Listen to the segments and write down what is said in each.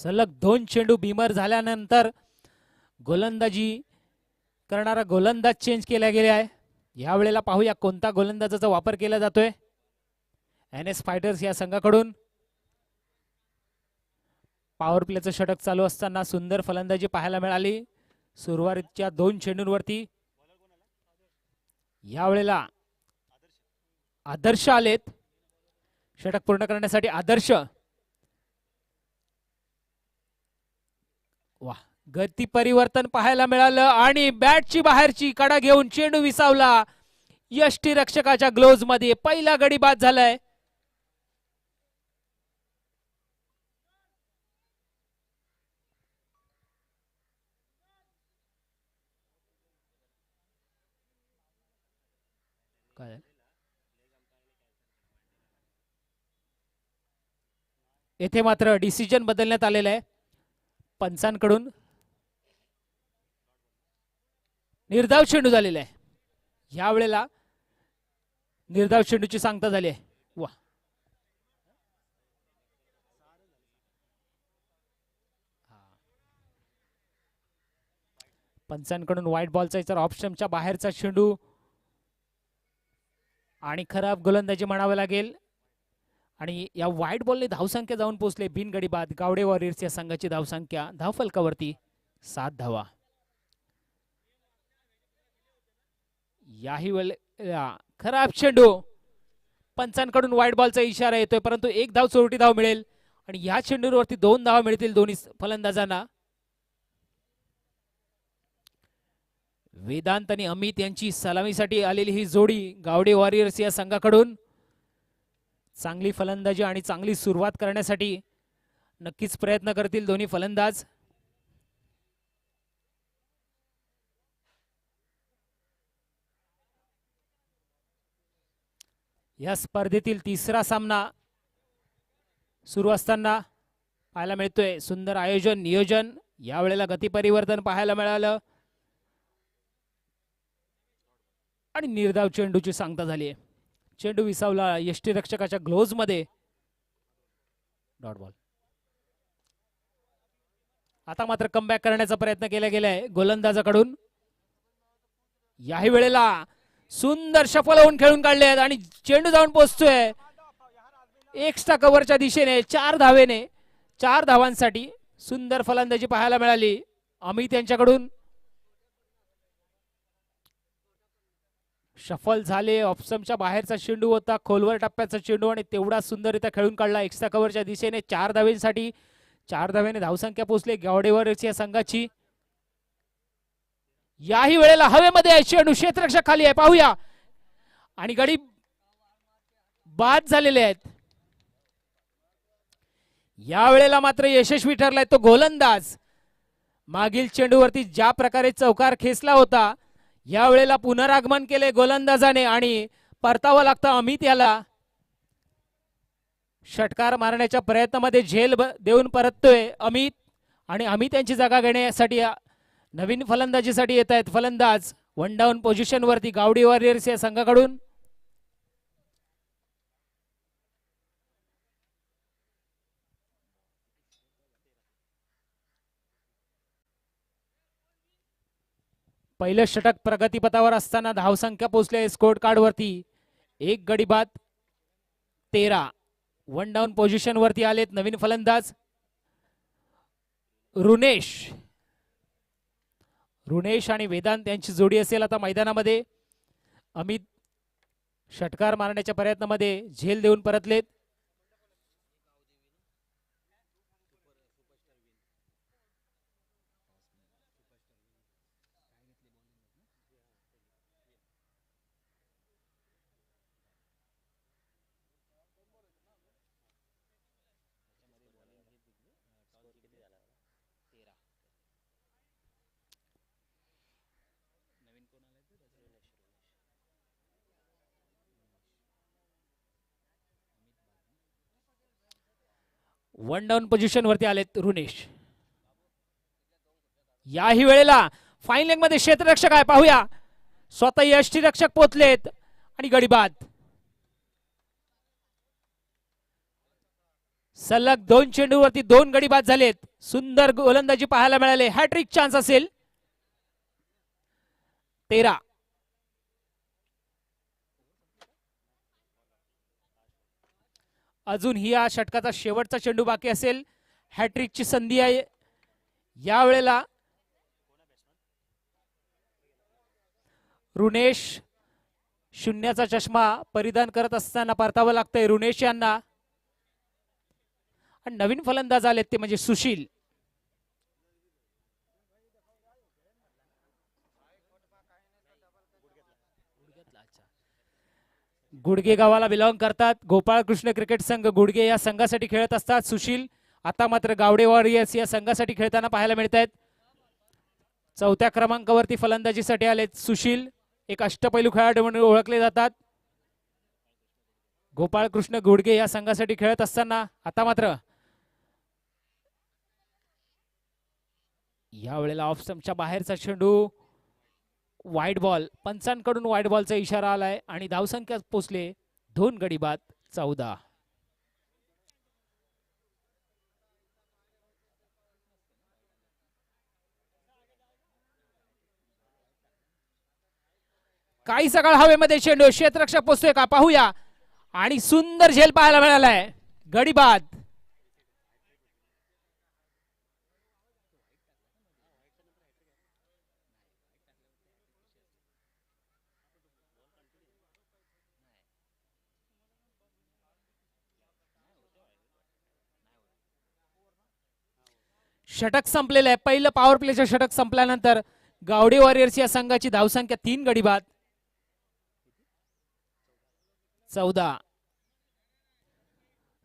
सलग 2 चेंडू बिमर झाल्यानंतर गोलंदाजी करणारा गोलंदाज चेंज केला गेला आहे. यावेळेला पाहूया कोणता गोलंदाजाचा वापर केला जातोय. NS फायटर्स या संघाकडून पॉवर प्लेचं षटक चालू असताना सुंदर फलंदाजी पाहायला मिळाली सुरुवातीच्या 2 चेंडूंवरती. यावेळेला आदर्श आलेत षटक पूर्ण करण्यासाठी. आदर्श वा गती परिवर्तन पाहायला मिळालं आणि बॅटची बाहेरची कडा घेऊन चेंडू विसावला यष्टीरक्षकाच्या ग्लोव्ज मध्ये. पहिला गडी बाद झालाय. काय येथे मात्र डिसिजन बदलण्यात आलेला आहे पंचांकडून. निर्धाव चेंडू झालेला आहे. यावेळेला निर्धाव चेंडूची सांगता झाली आहे. वा पंचांकडून व्हाईट बॉलचा इतर ऑप्शनच्या बाहेरचा चेंडू आणि खराब गोलंदाजी म्हणावं लागेल. आणि या व्हाईट बॉलने धावसंख्या जाऊन पोहोचले बिनगडी बाद. गावडे वॉरियर्स या संघाची धावसंख्या धावफलकावरती 7 धावा. याही वेळेला खराब चेंडू. पंचांकडून व्हाईट बॉलचा इशारा येतोय परंतु 1 धाव चोरटी धाव मिळेल आणि या चेंडूवरती 2 धावा मिळतील दोन्ही फलंदाजांना. वेदांत आणि अमित यांची सलामीसाठी आलेली ही जोडी गावडे वॉरियर्स या संघाकडून चांगली फलंदाजी आणि चांगली सुरुवात करण्यासाठी नक्कीच प्रयत्न करतील दोन्ही फलंदाज. या स्पर्धेतील तिसरा सामना सुरू असताना पाहायला मिळतोय सुंदर आयोजन नियोजन. यावेळेला गती परिवर्तन पाहायला मिळालं आणि निर्धाव चेंडूची सांगता झाली आहे. चेंडू विसावला यष्टीरक्षकाच्या ग्लोव्ज मध्ये. Dot ball. आता मात्र कमबॅक करण्याचा प्रयत्न केला गेलाय गोलंदाजाकडून. याही वेळेला सुंदर शफल होऊन खेळून काढले आहेत आणि चेंडू जाऊन पोहोचतोय एक्स्ट्रा कव्हरच्या दिशेने. 4 धावेने 4 धावांसाठी सुंदर फलंदाजी पाहायला मिळाली अमित यांच्याकडून. शफल झाले. ऑप्शनच्या बाहेरचा चेंडू होता खोलवर टप्प्याचा चेंडू आणि तेवढा सुंदररित्या खेळून काढला एक्स्ट्रा कव्हरच्या दिशेने. 4 धावेसाठी 4 धावेने धावसंख्या पोहोचली गावडेवर या संघाची. याही वेळेला हवेमध्ये आहे चेंडू. क्षेत्ररक्षक खाली आहे पाहूया आणि गडी बाद झालेले आहेत. या वेळेला मात्र यशस्वी ठरलाय तो गोलंदाज. मागील चेंडूवरती ज्या प्रकारे चौकार खेचला होता या वेळेला पुनरागमन केले गोलंदाजाने आणि परतावं लागतं अमित याला. षटकार मारण्याच्या प्रयत्नामध्ये झेल देऊन परततोय अमित आणि अमित यांची जागा घेण्यासाठी नवीन फलंदाजीसाठी येत आहेत फलंदाज. 1 डाऊन पोझिशन वरती गावडी वॉरियर्स या संघाकडून. पहिलं षटक प्रगतीपथावर असताना धावसंख्या पोहोचली स्कोर कार्ड वरती 1 गडी बाद 13. 1 डाऊन पोझिशन वरती आलेत नवीन फलंदाज रुनेश आणि वेदांत यांची जोडी असेल आता मैदानामध्ये. अमित षटकार मारण्याच्या प्रयत्नामध्ये झेल देऊन परतलेत. वन डाऊन पोझिशन वरती आलेत रुनेश. याही वेळेला फाईन लेग मध्ये क्षेत्ररक्षक आहे पाहूया. स्वतः यष्टीरक्षक पोचलेत आणि गडी बाद. सलग 2 चेंडूवरती 2 गडी बाद झालेत. सुंदर गोलंदाजी पाहायला मिळाले. हॅट्रिक चान्स असेल. 13. अजून ही या षटकाचा शेवटचा चेंडू बाकी असेल. हॅट्रिकची संधी आहे यावेळेला. ऋणेश शून्याचा चष्मा परिधान करत असताना परतावं लागतंय ऋणेश यांना. आणि नवीन फलंदाज आलेत ते म्हणजे सुशील. गुडगे गावाला बिलॉंग करतात. गोपाळकृष्ण क्रिकेट संघ गुडगे या संघासाठी खेळत असतात सुशील. आता मात्र गावडे वॉरियर्स या संघासाठी खेळताना पाहायला मिळत आहेत. 4थ्या क्रमांकावरती फलंदाजीसाठी आलेत सुशील. एक अष्टपैलू खेळाडू म्हणून ओळखले जातात. गोपाळकृष्ण गुडगे या संघासाठी खेळत असताना आता मात्र यावेळेला ऑफ स्टंपच्या बाहेरचा चेंडू. Wide ball. पंचांकडून वाईड बॉलचा इशारा आलाय आणि धावसंख्या पोचले 2 गडी बाद 14. काही सकाळ हवेमध्ये चेंडू. क्षेत्ररक्षक पोचतोय का पाहूया. आणि सुंदर झेल पाहायला मिळालाय. गडी बाद. षटक संपलेलं आहे. पहिलं पॉवर प्लेचं षटक संपल्यानंतर गावडे वॉरियर्स या संघाची धावसंख्या 3 गडी बाद 14.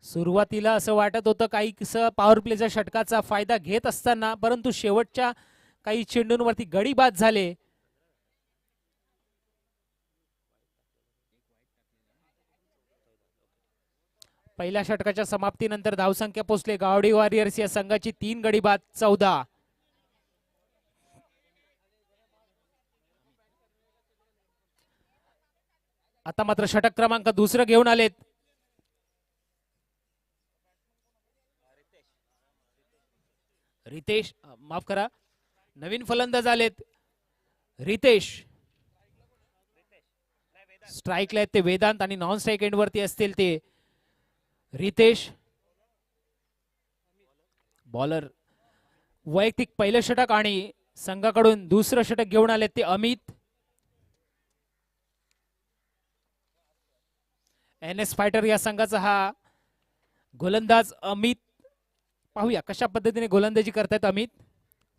सुरुवातीला असं वाटत होतं काही पॉवर प्लेच्या षटकाचा फायदा घेत असताना, परंतु शेवटच्या काही चेंडूंवरती गडी बाद झाले. पहिल्या षटकाच्या समाप्तीनंतर धावसंख्या पोहोचले गावडे वॉरियर्स या संघाची 3 गडी बाद 14. आता मात्र षटक क्रमांक दुसरं घेऊन आलेत रितेश. माफ करा, नवीन फलंदाज आलेत रितेश. स्ट्राईकला आहेत ते वेदांत आणि नॉन स्ट्राईक एंड वरती असतील ते रितेश. बॉलर. वैयक्तिक पहिलं षटक आणि संघाकडून दुसरं षटक घेऊन आलेत ते अमित. NS फायटर या संघाचा हा गोलंदाज अमित. पाहूया कशा पद्धतीने गोलंदाजी करतायत अमित.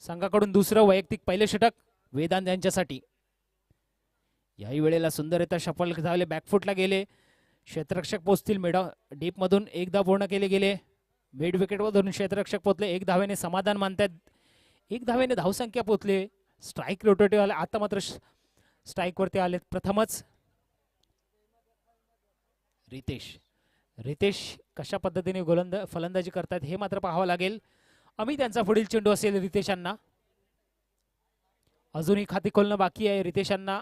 संघाकडून दुसरं वैयक्तिक पहिले षटक वेदांत यांच्यासाठी. याही वेळेला सुंदररित्या शफल झाले, बॅकफुटला गेले. क्षेत्ररक्षक पोचतील मिड डीप मधून. एक धाव पूर्ण केले गेले. मिड विकेट मधून क्षेत्ररक्षक पोचले. 1 धावेने समाधान मानतात. 1 धावेने धावसंख्या पोचले. स्ट्राईक रोटेटिव्ह आले. आता मात्र स्ट्राईक वरती आले प्रथमच रितेश कशा पद्धतीने फलंदाजी करतात हे मात्र पाहावं लागेल. अमित यांचा पुढील चेंडू असेल रितेशांना. अजूनही खाती खोलणं बाकी आहे रितेशांना.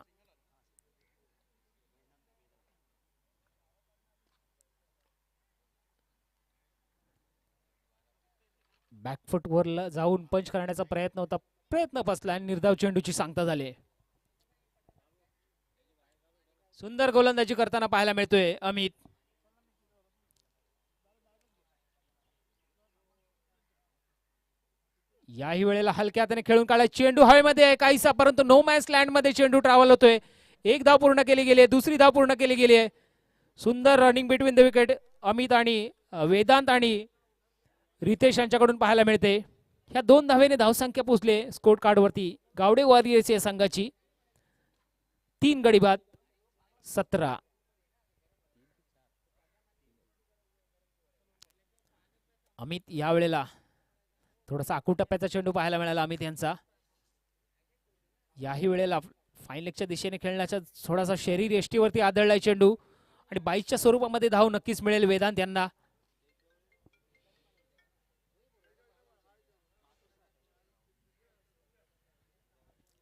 बॅकफुट वर जाऊन पंच करण्याचा प्रयत्न होता. प्रयत्न फसला आणि निर्धाव चेंडूची सांगता झाली. सुंदर गोलंदाजी करताना पाहायला मिळतोय अमित. याही वेळेला हलक्या हाताने खेळून काढला. चेंडू हवेमध्ये आहे काहीसा, परंतु नो मॅन्स लँड मध्ये चेंडू ट्रॅव्हल होतोय. 1 धाव पूर्ण केली गेली आहे. दुसरी धाव पूर्ण केली गेली आहे. सुंदर running between the wicket Amit आणि वेदांत आणि रितेश यांच्याकडून पाहायला मिळते. ह्या 2 धावेने धावसंख्या पोहोचले स्कोर कार्ड वरती गावडे वॉरियर्स या संघाची. 3 गडी बाद 17. अमित यावेळेला थोडासा आखूड टप्प्याचा चेंडू पाहायला मिळाला अमित यांचा. याही वेळेला फाईन लेगच्या दिशेने खेळण्याचा थोडासा शरीर यष्टीवरती आदळलाय चेंडू आणि 22च्या स्वरूपामध्ये धाव नक्कीच मिळेल वेदांत यांना.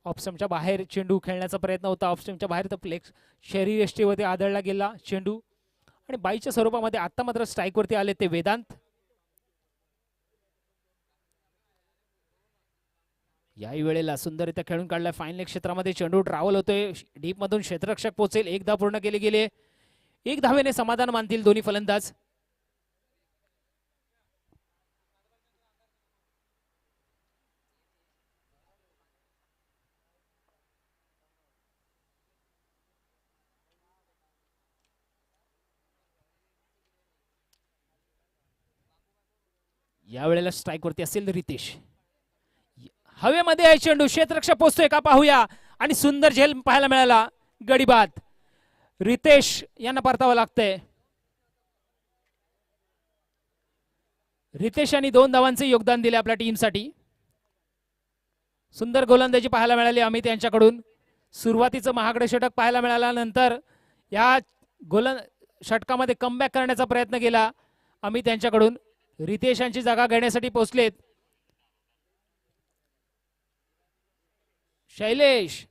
ऑफस्टंपच्या बाहेर चेंडू खेळण्याचा प्रयत्न होता. ऑफस्टंपच्या बाहेर तर प्लेक्स शरीर यष्टीवरती आदळला गेला चेंडू आणि 22च्या स्वरूपामध्ये आता मात्र स्ट्राईक वरती आले ते वेदांत. याही वेळेला सुंदररित्या खेळून काढलाय फाईन लेग क्षेत्रामध्ये. चेंडू ट्रॅव्हल होतोय डीप मधून, क्षेत्ररक्षक पोहोचेल. एक धाव पूर्ण केली गेले. एक धावेने समाधान मानतील दोन्ही फलंदाज. या वेळेला स्ट्राइक वरती असेल रितेश. हवेमध्ये आहे चेंडू, क्षेत्ररक्षक पोहोचतोय का पाहूया. आणि सुंदर झेल पाहायला मिळाला. गडी बाद. रितेश यांना परतावं लागतंय. रितेश यांनी 2 धावांचे योगदान दिले आपल्या टीमसाठी. सुंदर गोलंदाजी पाहायला मिळाली अमित यांच्याकडून. सुरुवातीचं महागडे षटक पाहायला मिळाल्यानंतर या षटकामध्ये कमबॅक करण्याचा प्रयत्न केला अमित यांच्याकडून. रितेश यांची जागा घेण्यासाठी पोहोचलेत शैलेश.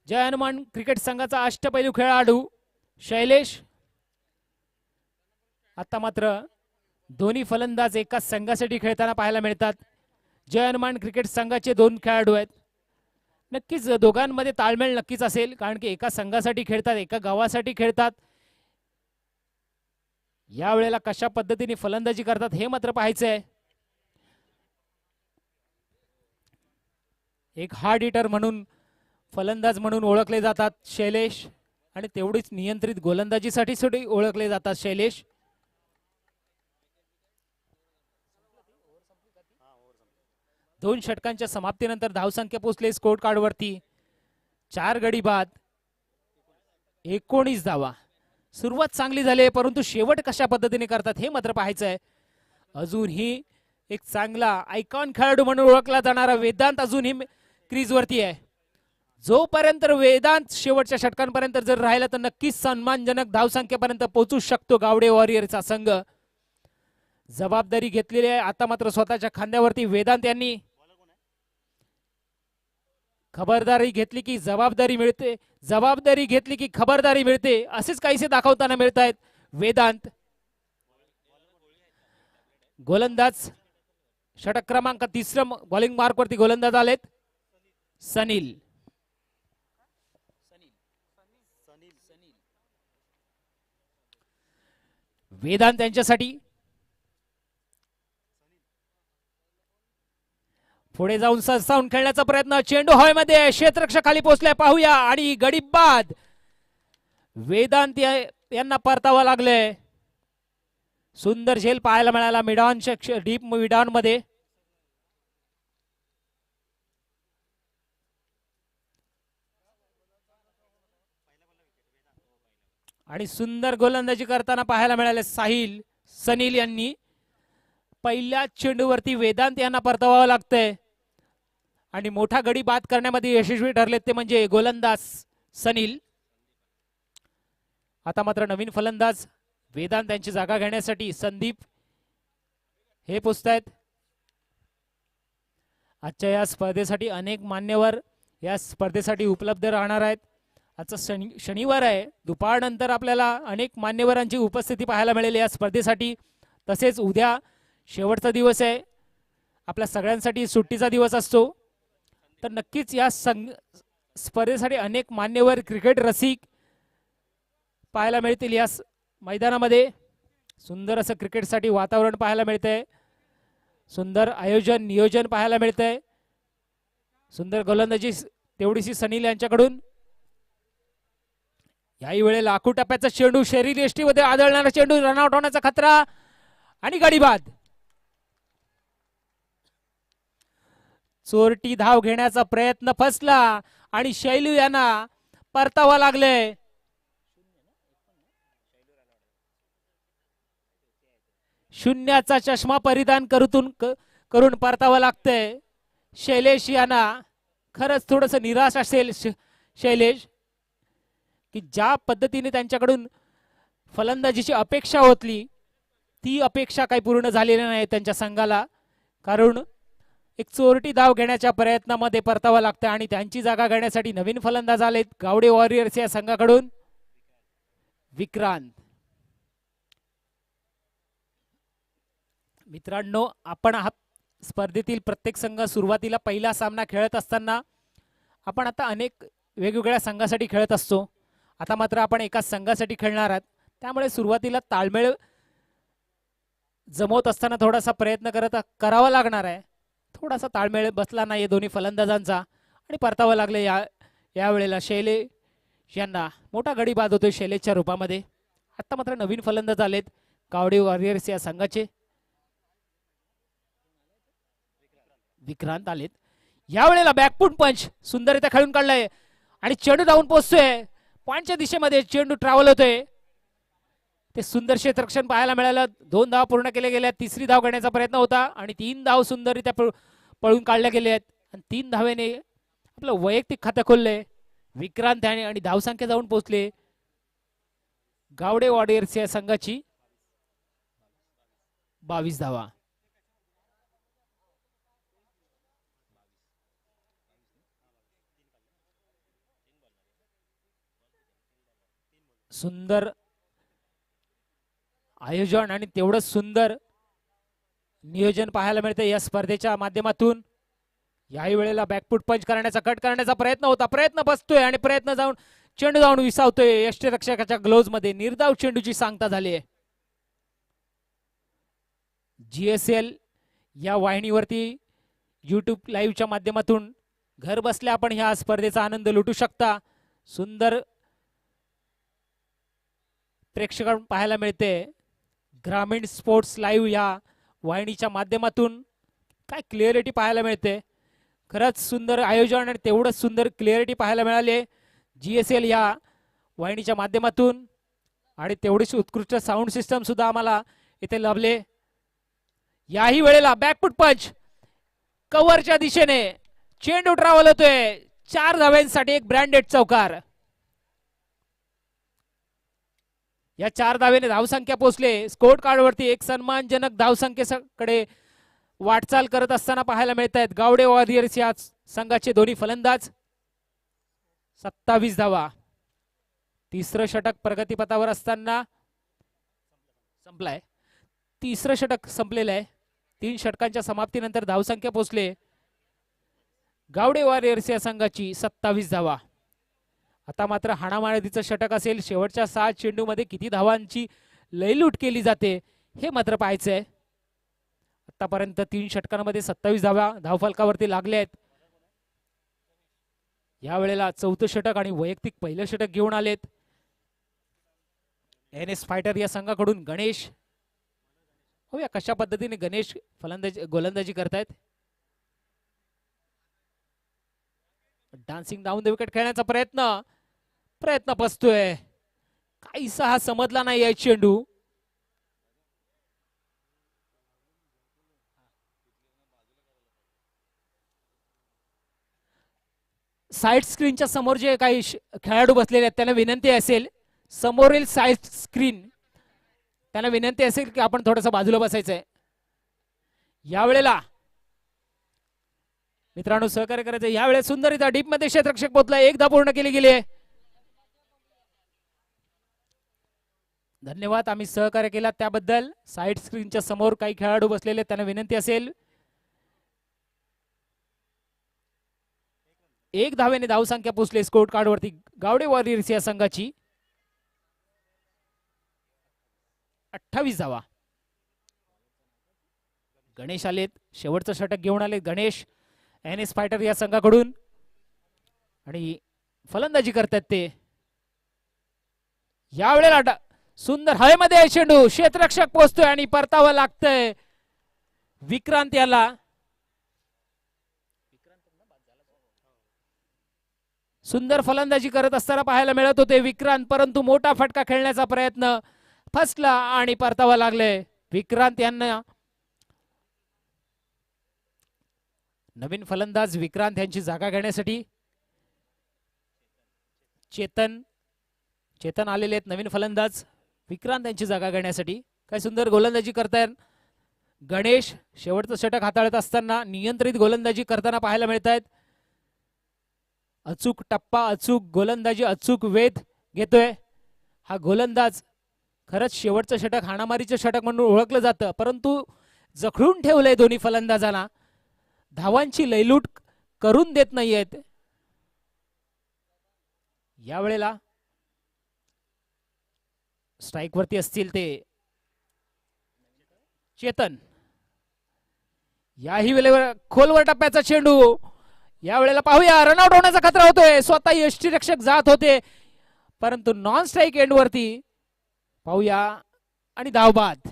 जय हनुमान क्रिकेट संघाचा अष्टपैलू खेळाडू शैलेश. आता मात्र दोन्ही फलंदाज एकाच संघासाठी खेळताना पाहायला मिळतात. जय हनुमान क्रिकेट संघाचे 2 खेळाडू आहेत. नक्कीच दोघांमध्ये ताळमेळ नक्कीच असेल, कारण की एका संघासाठी खेळतात, एका गावासाठी खेळतात. या वेळेला कशा पद्धतीने फलंदाजी करतात हे मात्र पाहायचं आहे. एक हार्ड हिटर म्हणून, फलंदाज म्हणून ओळखले जातात शैलेश, आणि तेवढीच नियंत्रित गोलंदाजीसाठी सुद्धा ओळखले जातात शैलेश. दोन षटकांच्या समाप्तीनंतर धावसंख्या पोहोचले स्कोर कार्ड वरती 4 गडी बाद 19 धावा. सुरुवात चांगली झाली, परंतु शेवट कशा पद्धतीने करतात हे मात्र पाहायचं आहे. अजूनही एक चांगला आयकॉन खेळाडू म्हणून ओळखला जाणारा वेदांत अजूनही क्रीज वरती आहे. जोपर्यंत वेदांत शेवटच्या षटकांपर्यंत जर राहिला तर नक्कीच सन्मानजनक धावसंख्येपर्यंत पोहोचू शकतो गावडे वॉरियरचा संघ. जबाबदारी घेतलेली आहे आता मात्र स्वतःच्या खांद्यावरती वेदांत यांनी. खबरदारी घेतली की जबाबदारी मिळते, जबाबदारी घेतली की खबरदारी मिळते, असेच काहीसे दाखवताना मिळत आहेत वेदांत. गोलंदाज षटक क्रमांक 3 बॉलिंग मार्क वरती गोलंदाज आलेत सनील. वेदांत यांच्यासाठी पुढे जाऊन सरसावून खेळण्याचा प्रयत्न. चेंडू हवेमध्ये, क्षेत्ररक्षक खाली पोहोचलाय पाहूया, आणि गडी बाद. वेदांत यांना परतावा लागले. सुंदर झेल पाहायला मिळाला मिडॉन डीप मिडॉन मध्ये. आणि सुंदर गोलंदाजी करताना पाहायला मिळाले सनील यांनी. पहिल्या चेंडूवरती वेदांत यांना परतावावं लागतंय आणि मोठा गडी बाद करण्यामध्ये यशस्वी ठरलेत ते म्हणजे गोलंदाज सनील. आता मात्र नवीन फलंदाज वेदांत यांची जागा घेण्यासाठी संदीप हे पोचतायत. आजच्या या स्पर्धेसाठी अनेक मान्यवर या स्पर्धेसाठी उपलब्ध राहणार आहेत. आजचा शनिवार आहे, दुपारनंतर आपल्याला अनेक मान्यवरांची उपस्थिती पाहायला मिळेल या स्पर्धेसाठी. तसेच उद्या शेवटचा दिवस आहे, आपल्या सगळ्यांसाठी सुट्टीचा दिवस असतो. तर नक्कीच या स्पर्धेसाठी अनेक मान्यवर क्रिकेट रसिक पाहायला मिळतील या मैदानामध्ये. सुंदर असं क्रिकेटसाठी वातावरण पाहायला मिळतंय, सुंदर आयोजन नियोजन पाहायला मिळतंय. सुंदर गोलंदाजी तेवढीशी सनील यांच्याकडून. याही वेळेला आखू टप्प्याचा चेंडू, शरीर यष्टीमध्ये आदळणारा चेंडू, रनआउट होण्याचा खतरा आणि गडी बाद. चोरटी धाव घेण्याचा प्रयत्न फसला आणि शैलू यांना परतावा लागले. शून्याचा चष्मा परिधान करून परतावा लागतंय शैलेश यांना. खरंच थोडस निराश असेल शैलेश की ज्या पद्धतीने त्यांच्याकडून फलंदाजीची अपेक्षा होती ती अपेक्षा काही पूर्ण झालेली नाही त्यांच्या संघाला. कारण एक चोरटी धाव घेण्याच्या प्रयत्नामध्ये परतावा लागतं आणि त्यांची जागा घेण्यासाठी नवीन फलंदाज आलेत गावडे वॉरियर्स या संघाकडून विक्रांत. मित्रांनो, आपण आहात स्पर्धेतील प्रत्येक संघ सुरुवातीला पहिला सामना खेळत असताना आपण आता अनेक वेगवेगळ्या संघासाठी खेळत असतो. आता मात्र आपण एकाच संघासाठी खेळणार आहात, त्यामुळे सुरुवातीला ताळमेळ जमवत असताना थोडासा प्रयत्न करावा लागणार आहे. थोडासा ताळमेळ बसला नाही दोन्ही फलंदाजांचा आणि परतावं लागलं. यावेळेला शैलेश यांना मोठा गडी बाद होतोय शैलेशच्या रूपामध्ये. आता मात्र नवीन फलंदाज आलेत गावडे वॉरियर्स या संघाचे. विक्रांत आलेत. यावेळेला बॅकफूट पंच सुंदररित्या खेळून काढलाय आणि चेंडू धावून पोहोचतोय. पॉइंटच्या दिशेमध्ये चेंडू ट्रॅव्हल होतोय. ते सुंदर क्षेत्ररक्षण पाहायला मिळालं. 2 धाव पूर्ण केले गेल्या. तिसरी धाव करण्याचा प्रयत्न होता आणि 3 धाव सुंदररित्या पळून काढल्या गेल्या आहेत आणि 3 धावेने आपलं वैयक्तिक खातं खोललंय विक्रांत याने आणि धावसंख्या जाऊन पोहोचले गावडे वॉरियर्स या संघाची 22 धावा. सुंदर आयोजन आणि तेवढंच सुंदर नियोजन पाहायला मिळते या स्पर्धेच्या माध्यमातून. याही वेळेला बॅकफूट पंच करण्याचा कट करण्याचा प्रयत्न होता. प्रयत्न बसतोय आणि प्रयत्न जाऊन चेंडू जाऊन विसावतोय यष्टीरक्षकाच्या ग्लोव्ज मध्ये. निर्धाव चेंडूची सांगता झाली आहे. GSL या वाहिनीवरती YouTube लाईव्हच्या माध्यमातून घर बसल्या आपण ह्या स्पर्धेचा आनंद लुटू शकता. सुंदर प्रेक्षकांना पाहायला मिळते. ग्रामीण स्पोर्ट्स लाईव्ह या वाहिनीच्या माध्यमातून काय क्लिअरिटी पाहायला मिळते. खरंच सुंदर आयोजन आणि तेवढंच सुंदर क्लिअरिटी पाहायला मिळाली GSL या वाहिनीच्या माध्यमातून आणि तेवढीच उत्कृष्ट साऊंड सिस्टम सुद्धा आम्हाला इथे लाभले. याही वेळेला बॅकफूट पंच कव्हरच्या दिशेने चेंडू ट्रॅव्हल होतोय. 4 धाव्यांसाठी एक ब्रँडेड चौकार. या 4 धावेने धावसंख्या पोहोचले. स्कोर कार्डवरती एक सन्मानजनक धावसंख्येकडे वाटचाल करत असताना पाहायला मिळत आहेत गावडे वॉरियर्स या संघाचे दोन्ही फलंदाज. 27 धावा. तिसरं षटक प्रगतीपथावर असताना संपलाय. तिसरं षटक संपलेलं आहे. 3 षटकांच्या समाप्तीनंतर धावसंख्या पोहोचले गावडे वॉरियर्स या संघाची 27 धावा. आता मात्र हाणामारीचं षटक असेल. शेवटच्या 7 चेंडूमध्ये किती धावांची लयलूट केली जाते हे मात्र पाहायचंय. आतापर्यंत 3 षटकांमध्ये 27 धावा धावफलकावरती लागले आहेत. या वेळेला 4थं षटक आणि वैयक्तिक पहिलं षटक घेऊन आलेत NS फायटर या संघाकडून गणेश. होया कशा पद्धतीने गणेश गोलंदाजी करतायत. डान्सिंग डाऊन द विकेट खेळण्याचा प्रयत्न बसतोय. काहीसा हा समजला नाही आहे चेंडू. साइड स्क्रीनच्या समोर जे काही खेळाडू बसलेले आहेत त्यांना विनंती असेल समोरील साइड स्क्रीन त्यांना विनंती असेल की आपण थोडंसं बाजूला बसायचंय. यावेळेला मित्रांनो सहकार्य करायचं. यावेळेस सुंदररित्या डीप मध्ये क्षेत्ररक्षक पोहोचला. 1 धाव पूर्ण केली गेली आहे. धन्यवाद आम्ही सहकार्य केला त्याबद्दल. साइड स्क्रीनच्या समोर काही खेळाडू बसलेले त्यांना विनंती असेल 1 धावेने धावसंख्या पोहोचली स्कोर कार्डवरती गावडे वॉरियर्स या संघाची 28 धावा. गणेश आलेत. शेवटचं षटक घेऊन आले गणेश NS फायटर या संघाकडून आणि फलंदाजी करतात ते. यावेळेला सुंदर हवेमध्ये चेंडू क्षेत्ररक्षक पोहोचतोय आणि परतावा लागतंय विक्रांत याला. सुंदर फलंदाजी करत असताना पाहायला मिळत होते विक्रांत, परंतु मोठा फटका खेळण्याचा प्रयत्न फसला आणि परतावा लागले विक्रांत यांना. नवीन फलंदाज विक्रांत यांची जागा घेण्यासाठी चेतन आलेले आहेत. नवीन फलंदाज विक्रांत यांची जागा घेण्यासाठी. काय सुंदर गोलंदाजी करतायत गणेश. शेवटचं षटक हाताळत असताना नियंत्रित गोलंदाजी करताना पाहायला मिळत आहेत. अचूक टप्पा, अचूक गोलंदाजी, अचूक वेध घेतोय हा गोलंदाज. खरंच शेवटचं षटक हाणामारीचं षटक म्हणून ओळखलं जातं, परंतु जखडून ठेवलंय दोन्ही फलंदाजांना. धावांची लयलूट करून देत नाहीयेत. यावेळेला स्ट्राइक वरती असतील ते चेतन. याही वेळेवर खोलवर टप्प्याचा चेंडू. यावेळेला पाहूया, रनआउट होण्याचा खतरा होतोय. स्वतः यष्टीरक्षक जात होते परंतु नॉन स्ट्राइक एंड वरती. पाहूया आणि धाव बाद.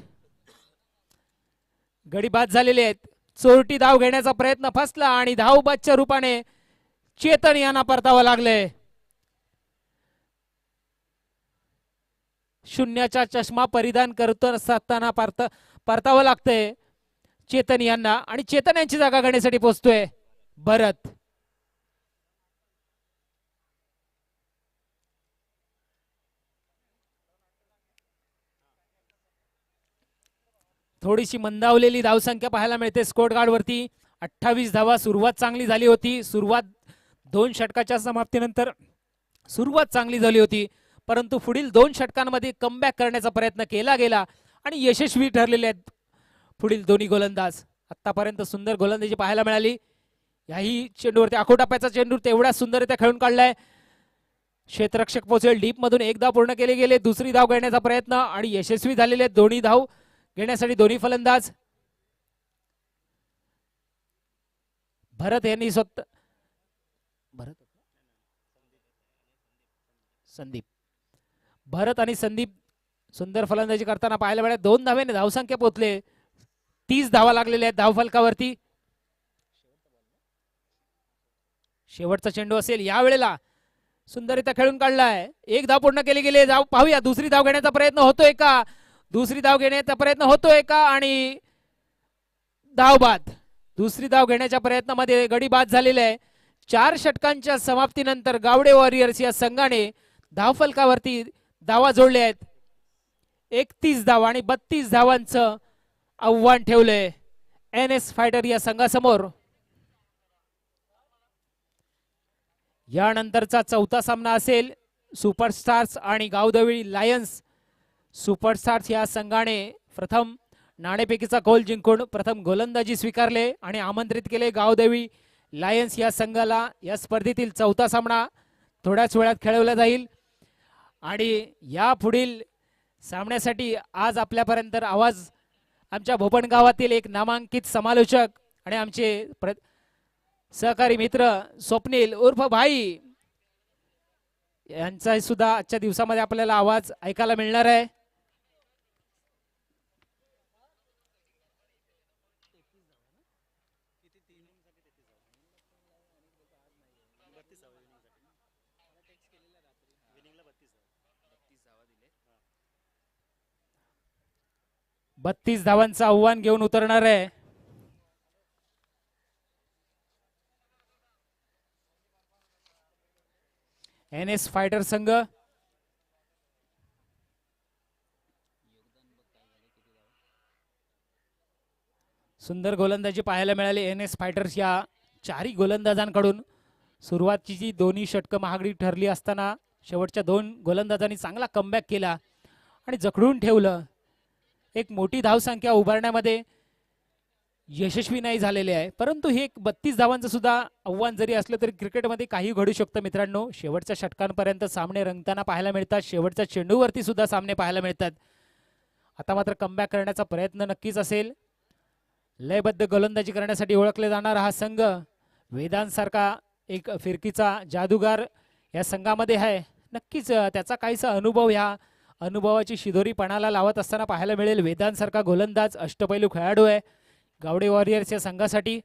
गडी बाद झालेले आहेत. चोरटी धाव घेण्याचा प्रयत्न फसला आणि धाव बादच्या रूपाने चेतन यांना परतावं लागले. शून्याचा चष्मा परिधान करत असताना परतावं लागतंय चेतन यांना आणि चेतन यांची जागा घेण्यासाठी पोहोचतोय भरत. थोडीशी मंदावलेली धावसंख्या पाहायला मिळते स्कोर कार्ड वरती. 28 धावा. सुरुवात चांगली झाली होती. सुरुवात 2 षटकाच्या समाप्तीनंतर सुरुवात चांगली झाली होती परंतु पुढील 2 षटकांमध्ये कमबॅक करण्याचा प्रयत्न केला गेला आणि यशस्वी ठरलेले आहेत पुढील दोन्ही गोलंदाज. आतापर्यंत सुंदर गोलंदाजी पाहायला मिळाली. याही चेंडूवरती आखोटाप्याचा चेंडू तेवढ्या सुंदररित्या खेळून काढलाय. क्षेत्ररक्षक पोहोचेल. डीप मधून एक धाव पूर्ण केले गेले. दुसरी धाव घेण्याचा प्रयत्न आणि यशस्वी झालेले आहेत दोन्ही धाव घेण्यासाठी दोन्ही फलंदाज. भरत यांनी स्वतः भरत आणि संदीप सुंदर फलंदाजी करताना पाहायला मिळाले. 2 धावेने धावसंख्या पोहोचले. 30 धावा लागलेल्या आहेत धाव फलकावरती. शेवटचा चेंडू असेल. यावेळेला सुंदररित्या खेळून काढलाय. एक धाव पूर्ण केली गेली. धाव पाहूया दुसरी धाव घेण्याचा प्रयत्न होतोय का. दुसरी धाव घेण्याचा प्रयत्न होतोय का आणि धाव बाद. दुसरी धाव घेण्याच्या प्रयत्नामध्ये गडी बाद झालेले आहे. 4 षटकांच्या समाप्तीनंतर गावडे वॉरियर्स या संघाने धाव फलकावरती धावा जोडले आहेत. 31 धावा आणि 32 धावांचं आव्हान ठेवलंय NS फायटर या संघासमोर. यानंतरचा चौथा सामना असेल सुपरस्टार्स आणि गावदेवी लायन्स. सुपरस्टार्स या संघाने प्रथम नाणेफेकीचा गोल जिंकून प्रथम गोलंदाजी स्वीकारले आणि आमंत्रित केले गावदेवी लायन्स या संघाला. या स्पर्धेतील चौथा सामना थोड्याच वेळात खेळवला जाईल आणि या पुढील सामन्यासाठी आज आपल्यापर्यंत आवाज आमच्या भोपण गावातील एक नामांकित समालोचक आणि आमचे सहकारी मित्र स्वप्नील उर्फ भाई यांचा सुद्धा आजच्या दिवसामध्ये आपल्याला आवाज ऐकायला मिळणार आहे. बत्तीस धावांचं आव्हान घेऊन उतरणार आहे NS फायटर संघ. सुंदर गोलंदाजी पाहायला मिळाली NS फायटर्स या चारही गोलंदाजांकडून. सुरुवातीची दोन्ही षटकं महागडी ठरली असताना शेवटच्या 2 गोलंदाजांनी चांगला कमबॅक केला आणि जखडून ठेवलं. एक मोठी धावसंख्या उभारण्यामध्ये यशस्वी नाही झालेले आहे परंतु हे 32 धावांचं सुद्धा आव्हान जरी असलं तरी क्रिकेटमध्ये काही घडू शकतं मित्रांनो. शेवटच्या षटकांपर्यंत सामने रंगताना पाहायला मिळतात. शेवटच्या चेंडूवरती सुद्धा सामने पाहायला मिळतात. आता मात्र कमबॅक करण्याचा प्रयत्न नक्कीच असेल. लयबद्ध गोलंदाजी करण्यासाठी ओळखले जाणारा हा संघ वेदांत सारखा एक फिरकीचा जादूगार या संघामध्ये आहे. नक्कीच त्याचा काहीसा अनुभव ह्या अनुभवाची शिदोरी पणाला लावत असताना पाहायला मिळेल. वेदांत सारखा गोलंदाज अष्टपैलू खेळाडू आहे गावडे वॉरियर्स या संघासाठी.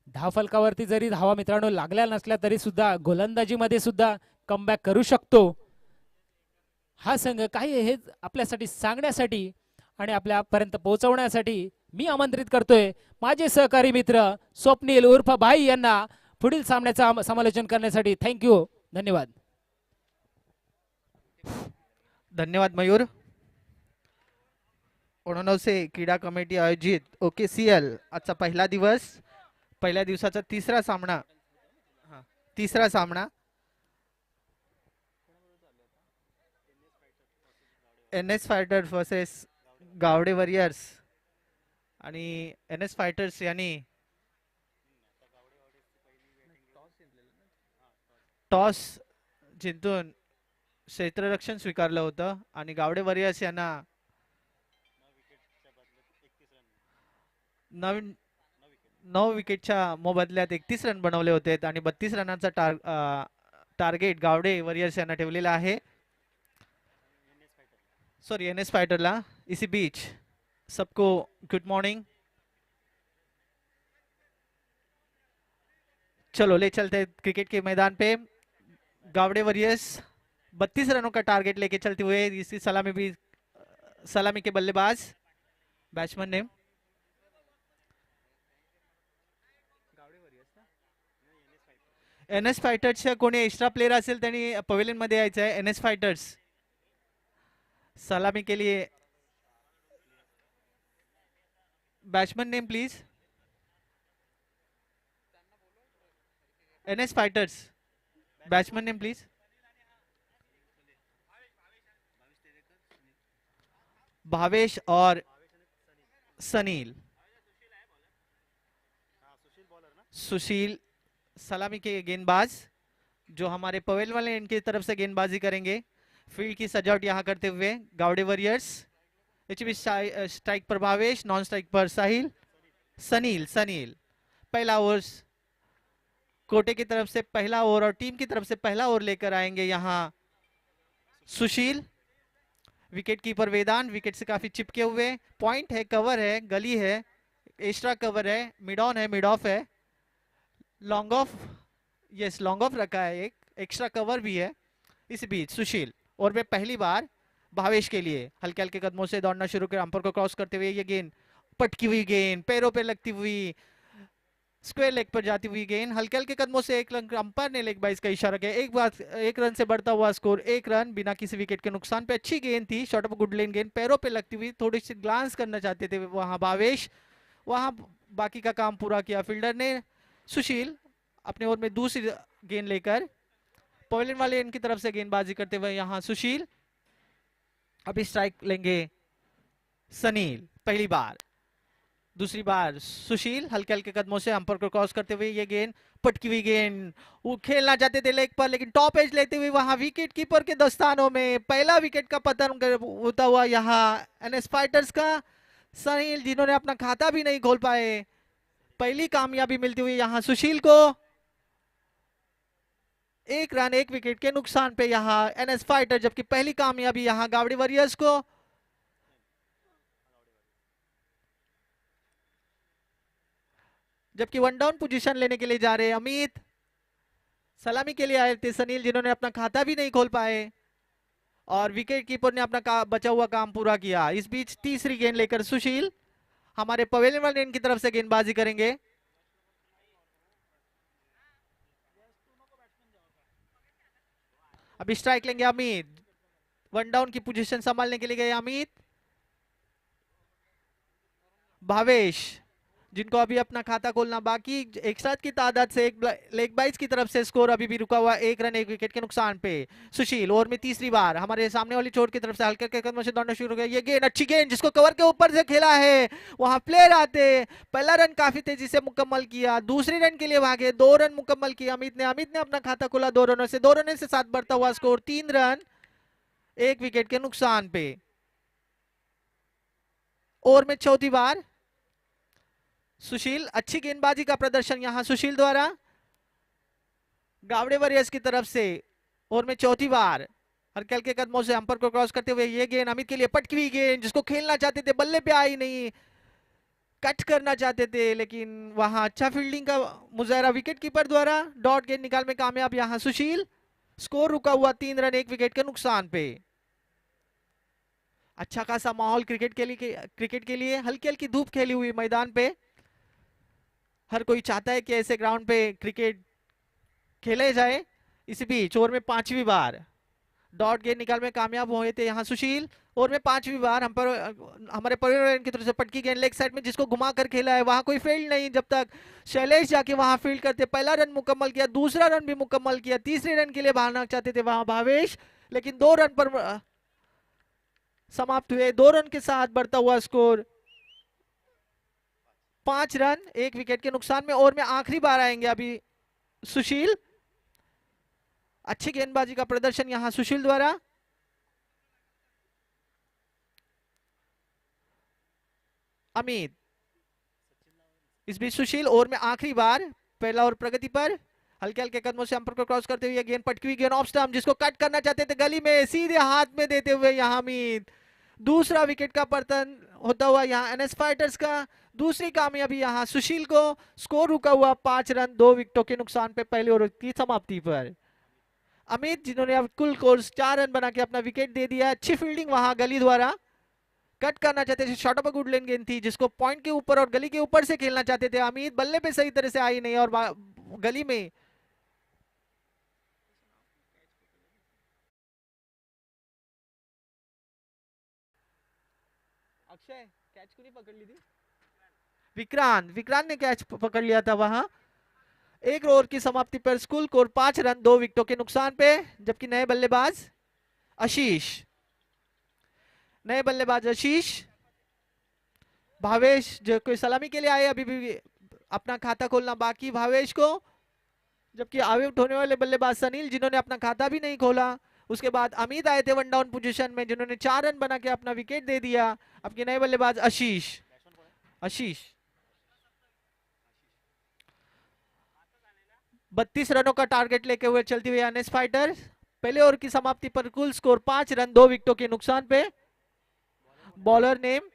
धावफलकावरती जरी धावा मित्रांनो लागल्या नसल्या तरी सुद्धा गोलंदाजीमध्ये सुद्धा कमबॅक करू शकतो हा संघ. काय हे आपल्यासाठी सांगण्यासाठी आणि आपल्यापर्यंत पोहोचवण्यासाठी मी आमंत्रित करतोय माझे सहकारी मित्र स्वप्नील उर्फ भाई यांना पुढील सामन्याचं समालोचन करण्यासाठी. थँक्यू. धन्यवाद. धन्यवाद मयूर. ओणनवसे क्रीडा कमिटी आयोजित OKCL आजचा पहिला दिवस. पहिल्या दिवसाचा तिसरा सामना NS fighters versus Gawade warriors. आणि एन एस फायटर्स यांनी टॉस जिंकून क्षेत्ररक्षण स्वीकारलं होतं आणि गावडे वॉरियर्स यांना नवीन 9 विकेटच्या मोबदल्यात 31 रन बनवले होते आणि 32 रनांचा टार्गेट गावडे वॉरियर्स यांना ठेवलेला आहे. सॉरी एन एस फाइटरला. इसी बीच सबको गुड मॉर्निंग. चलो ले चलते हैं क्रिकेट के मैदान पे. गावड़े वॉरियर्स 32 रनों का टारगेट लेके चलते हुए इसकी सलामी के बल्लेबाज बैट्समैन ने एन एस फायटर्सच्या कोणी एक्स्ट्रा प्लेयर असेल त्यांनी पवेलियन मध्ये यायचं आहे. एन एस फायटर्स सलामी के लिए batsman name please. N S fighters batsman name please. Bhavesh और सनील. सुशील सलामी के गेंदबाज जो हमारे पवेल वाले इनकी तरफ से गेंदबाजी करेंगे. फील्ड की सजावट यहां करते हुए गावड़े वॉरियर्स. स्ट्राइक पर भावेश, नॉन स्ट्राइक पर साहिल सनील. पहला ओवर कोटे की तरफ से पहला ओवर और टीम की तरफ से पहला ओवर लेकर आएंगे यहां Sushil. Wicket keeper Vedant wicket से काफी चिपके हुए. पॉइंट है, कवर है, गली है, एक्स्ट्रा कवर है, मिड ऑन है, मिड ऑफ है, long off. Yes long off रखा है, एक एक्स्ट्रा कवर भी है. इस बीच सुशील और वे पहली बार भावेश के लिए हल्के हल्के कदमों से दौड़ना शुरू कर अंपायर को क्रॉस करते हुए ये गेंद पटकी हुई गेंद पैरों पे लगती हुई स्क्वायर लेग पर जाती हुई गेंद हल्के हल्के कदमों से एक रन. अंपायर ने लेग बाइस का इशारा किया. एक रन से बढ़ता हुआ स्कोर 1 रन बिना किसी विकेट के नुकसान पे. अच्छी गेंद थी, शॉर्ट ऑफ गुड लेन गेंद पैरों पे लगती हुई. थोड़ी सी ग्लांस करना चाहते थे वहां भावेश, वहां बाकी का काम पूरा किया फील्डर ने. सुशील अपने ओवर में दूसरी गेंद लेकर पवेलियन वाले इनकी तरफ से गेंदबाजी करते हुए यहाँ सुशील. अभी स्ट्राइक लेंगे सनील. पहली बार, दूसरी बार सुशील हल्के हल्के कदमों से अंपायर को क्रॉस करते हुए ये गेंद पटकी हुई गेंद. वो खेलना चाहते थे लेग पर लेकिन टॉप एज लेते हुए वहां विकेट कीपर के दस्तानों में पहला विकेट का पतन होता हुआ यहाँ एनएस फाइटर्स का. सनील जिन्होंने अपना खाता भी नहीं खोल पाए, पहली कामयाबी मिलती हुई यहाँ सुशील को. 1 रन 1 विकेट के नुकसान पे यहाँ एनएस फाइटर, जबकि पहली कामयाबी यहाँ गावड़े वॉरियर्स को. जबकि वन डाउन पोजीशन लेने के लिए जा रहे अमित. सलामी के लिए आए थे सनील जिन्होंने अपना खाता भी नहीं खोल पाए और विकेट कीपर ने अपना बचा हुआ काम पूरा किया. इस बीच तीसरी गेंद लेकर सुशील हमारे पवेलियन वाले की तरफ से गेंदबाजी करेंगे. अभी स्ट्राइक लेंगे अमित. वन डाउन की पोजीशन संभालने के लिए गए अमित. भावेश जिनको अभी अपना खाता खोलना बाकी, एक साथ की तादाद से एक लेग बाइज की तरफ से स्कोर अभी भी रुका हुआ 1 रन 1 विकेट के नुकसान पे. सुशील ओवर में तीसरी बार हमारे सामने वाली चोट की तरफ से हल्के हल्के कदमों से दौड़ना शुरू हो गया. ये गेंद अच्छी गेंद जिसको कवर के ऊपर से खेला है, वहां प्लेयर आते. पहला रन काफी तेजी से मुकम्मल किया, दूसरे रन के लिए भागे, 2 रन मुकम्मल किया अमित ने अपना खाता खोला 2 रनों से. 2 रनों से साथ बढ़ता हुआ स्कोर 3 रन 1 विकेट के नुकसान पे. ओवर में चौथी बार सुशील. अच्छी गेंदबाजी का प्रदर्शन यहां सुशील द्वारा गावड़े वॉरियर्स की तरफ से. और में चौथी बार हल्के हल्के कदमों से अंपायर को क्रॉस करते हुए ये गेंद अमित के लिए पटकी हुई गेंद जिसको खेलना चाहते थे, बल्ले पे आई नहीं, कट करना चाहते थे लेकिन वहां अच्छा फील्डिंग का मुजाहरा विकेट कीपर द्वारा. डॉट गेंद निकाल में कामयाब यहां सुशील. स्कोर रुका हुआ 3 रन 1 विकेट के नुकसान पे. अच्छा खासा माहौल क्रिकेट के लिए हल्की हल्की धूप खेली हुई मैदान पे. हर कोई चाहता है कि ऐसे ग्राउंड पे क्रिकेट खेले जाए. इसी बीच ओवर में 5वीं बार डॉट गेंद निकाल में कामयाब हुए थे यहाँ सुशील. ओवर में 5वीं बार हमारे परिवार की तरफ से पटकी गेंद लेग साइड में जिसको घुमा कर खेला है, वहां कोई फील्ड नहीं. जब तक शैलेश जाके वहां फील्ड करते, पहला रन मुकम्मल किया, दूसरा रन भी मुकम्मल किया, तीसरे रन के लिए भागना चाहते थे वहां भावेश लेकिन 2 रन पर समाप्त हुए. 2 रन के साथ बढ़ता हुआ स्कोर 5 रन 1 विकेट के नुकसान में। ओवर में आखिरी बार आएंगे अभी सुशील। अच्छी गेंदबाजी का प्रदर्शन यहां सुशील द्वारा। अमित, इस बीच सुशील ओवर में आखिरी बार, पहला ओवर प्रगति पर। हल्के हल्के कदमों से अंपायर को क्रॉस करते हुए गेंद पटकी हुई गेंद ऑफ स्टंप, जिसको कट करना चाहते थे गली में, सीधे हाथ में देते हुए यहां अमित। दूसरा विकेट का पतन होता हुआ यहां एनएस फाइटर्स का। दूसरी कामयाबी यहां सुशील को। स्कोर रुका हुआ 5 रन 2 विकेटों के नुकसान पे पहले ओवर की समाप्ति पर। अमित, जिन्होंने अब कुल कोर्स 4 रन बना के अपना विकेट दे दिया। अच्छी फील्डिंग वहां गली द्वारा, कट करना चाहते थे, शॉर्ट ऑफ गुड लेन गेंद थी जिसको पॉइंट के ऊपर और गली के ऊपर से खेलना चाहते थे अमित। बल्ले पे सही तरह से आई नहीं और गली में अक्षय कैच क्यों नहीं पकड़ ली थी? विक्रांत ने कैच पकड़ लिया था वहां। एक ओवर की समाप्ति पर स्कूल स्कोर 5 रन 2 विकेटों के नुकसान पे। जबकि नए बल्लेबाज आशीष भावेश जो कोई सलामी के लिए आए, अभी भी अपना खाता खोलना बाकी भावेश को। जबकि आउट होने वाले बल्लेबाज सनील, जिन्होंने अपना खाता भी नहीं खोला। उसके बाद अमित आए थे 1 डाउन पोजीशन में, जिन्होंने 4 रन बना के अपना विकेट दे दिया। अब के नए बल्लेबाज आशीष 32 रनों का टारगेट लेके हुए चलती हुई एनएस फाइटर। पहले ओवर की समाप्ति पर कुल स्कोर 5 रन 2 विकेटों के नुकसान पे। बॉलर नेम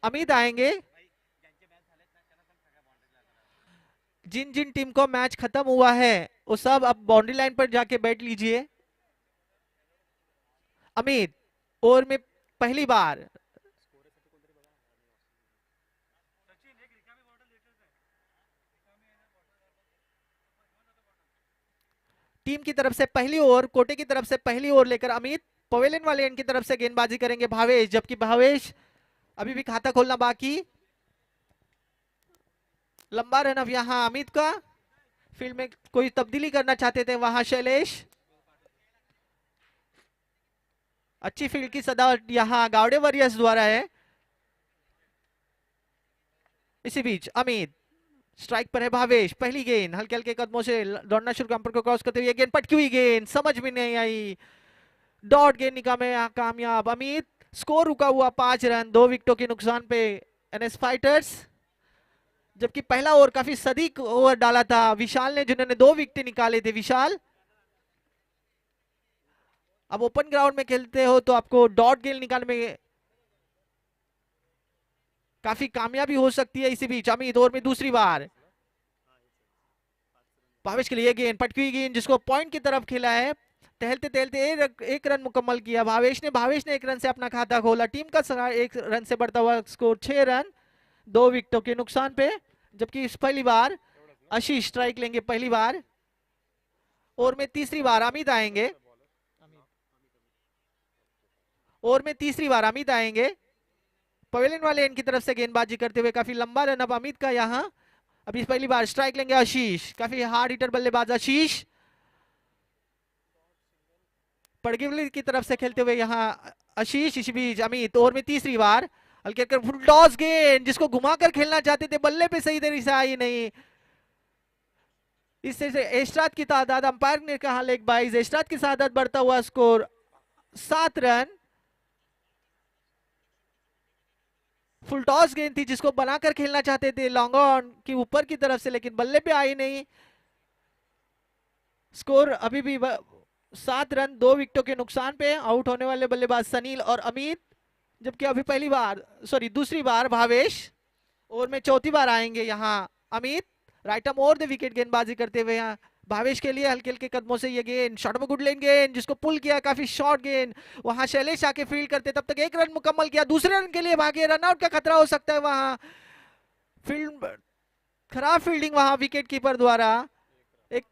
अमित आएंगे। जिन जिन टीम को मैच खत्म हुआ है वो सब अब बाउंड्री लाइन पर जाके बैठ लीजिए। अमित ओवर में पहली बार टीम की तरफ से पहली ओवर, कोटे की तरफ से पहली ओवर लेकर अमित पवेलियन वाले एंड की तरफ से गेंदबाजी करेंगे भावेश। जबकि भावेश अभी भी खाता खोलना बाकी। लंबा रन अब यहां अमित का। फील्ड में कोई तब्दीली करना चाहते थे वहां शैलेश। अच्छी फील्ड की सदावट यहां गावड़े वॉरियर्स द्वारा है। इसी बीच अमित स्ट्राइक पर है भावेश। पहली गेंद हल्के हल्के कदमों से दौड़ना शुरू, अंपायर को क्रॉस करते हुए गेंद पटकी हुई गेंद, समझ में नहीं आई। डॉट गेंद निकाले यहां कामयाब अमित। स्कोर रुका हुआ 5 रन 2 विकेटों के नुकसान पे एनएस फाइटर्स। जबकि पहला ओवर काफी सदीक ओवर डाला था विशाल ने, जिन्होंने 2 विकेट निकाले थे। विशाल, अब ओपन ग्राउंड में खेलते हो तो आपको डॉट गेंद निकालने में काफी कामयाबी हो सकती है। इसी बीच अमित ओवर में दूसरी बार भावेश के लिए गेंद पटकी हुई गेंद, जिसको पॉइंट की तरफ खेला है। टहलते टहलते एक रन मुकम्मल किया भावेश ने 1 रन से अपना खाता खोला। टीम का 1 रन से बढ़ता हुआ स्कोर 6 रन 2 विकेटों के नुकसान पे। जबकि इस पहली बार आशीष स्ट्राइक लेंगे पहली बार। ओवर में तीसरी बार अमित आएंगे। पवेलियन वाले एंड की तरफ से गेंदबाजी करते हुए काफी लंबा रन अब अमित का यहां। अभी पहली बार स्ट्राइक लेंगे आशीष। काफी हार्ड हिटर बल्लेबाज आशीष। पड़गिवली की तरफ से खेलते हुए यहां आशीष। इसी बीच अमित ओवर में तीसरी बार हल्के हल्के फुल टॉस गेंद, जिसको घुमाकर खेलना चाहते थे, बल्ले पे सही तरीके से आई नहीं। इससे एस्ट्राद की तादाद, अंपायर ने कहा लेग बाइज, एस्ट्राद की तादाद बढ़ता हुआ स्कोर 7 रन। फुल टॉस गेंद थी जिसको बनाकर खेलना चाहते थे लॉन्ग ऑन की ऊपर की तरफ से, लेकिन बल्ले पे आई नहीं। स्कोर अभी भी 7 रन 2 विकेटों के नुकसान पे। आउट होने वाले बल्लेबाज सनील और अमित। जबकि अभी दूसरी बार भावेश। ओवर में चौथी बार आएंगे यहाँ Amit. Right arm over the wicket गेंदबाजी करते हुए यहाँ भावेश के लिए हल्के हल्के कदमों से ये गेंद, शॉर्ट ऑफ गुड लेन गेंद, जिसको पुल किया, काफी शॉर्ट गेंद। वहां शैलेश आके फील्ड करते, तब तक 1 रन मुकम्मल किया। दूसरे रन के लिए भागे, रनआउट का खतरा हो सकता है वहां। खराब फील्डिंग वहां विकेट कीपर द्वारा। एक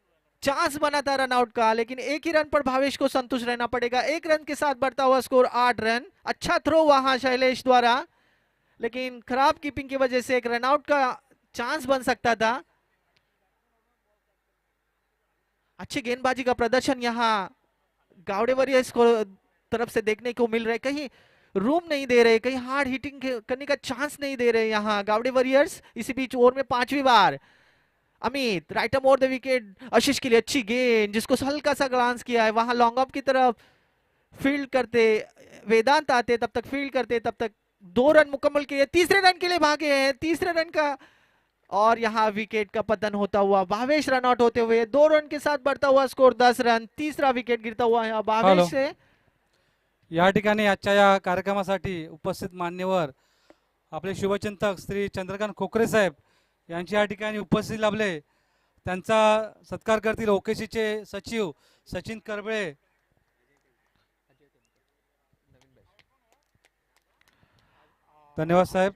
चांस बना था रनआउट का, लेकिन 1 ही रन पर भावेश को संतुष्ट रहना पड़ेगा। 1 रन के साथ बढ़ता हुआ स्कोर 8 रन। अच्छा थ्रो वहां शैलेश द्वारा, लेकिन खराब कीपिंग की वजह से एक रनआउट का चांस बन सकता था। अच्छी गेंदबाजी का प्रदर्शन यहाँ गावड़े वॉरियर्स को तरफ से देखने को मिल रहा है। कहीं रूम नहीं दे रहे, कहीं हार्ड हिटिंग करने का चांस नहीं दे रहे यहाँ गावड़े वॉरियर्स। इसी बीच ओवर में 5वीं बार Amit right arm over the wicket, Ashish के लिए अच्छी गेंद जिसको हल्का सा ग्लांस किया है वहां लॉन्ग ऑफ की तरफ फील्ड करते वेदांत आते, तब तक फील्ड करते, तब तक 2 रन मुकम्मल किए, तीसरे रन के लिए भागे हैं, तीसरे रन का, और यहाँ विकेट का पतन होता हुआ भावेश रन आउट होते हुए 2 रन के साथ बढ़ता हुआ स्कोर 10 रन, तीसरा विकेट गिरता हुआ है भावेश से। या ठिकाणी आजच्या या कार्यक्रमासाठी उपस्थित मान्यवर आपले शुभचिंतक श्री चंद्रकांत खोकरे साहेब यांची या ठिकाणी उपस्थित लाभले, त्यांचा सत्कार करतील ओकेसीचे सचिव सचिन करबळे। धन्यवाद साहेब,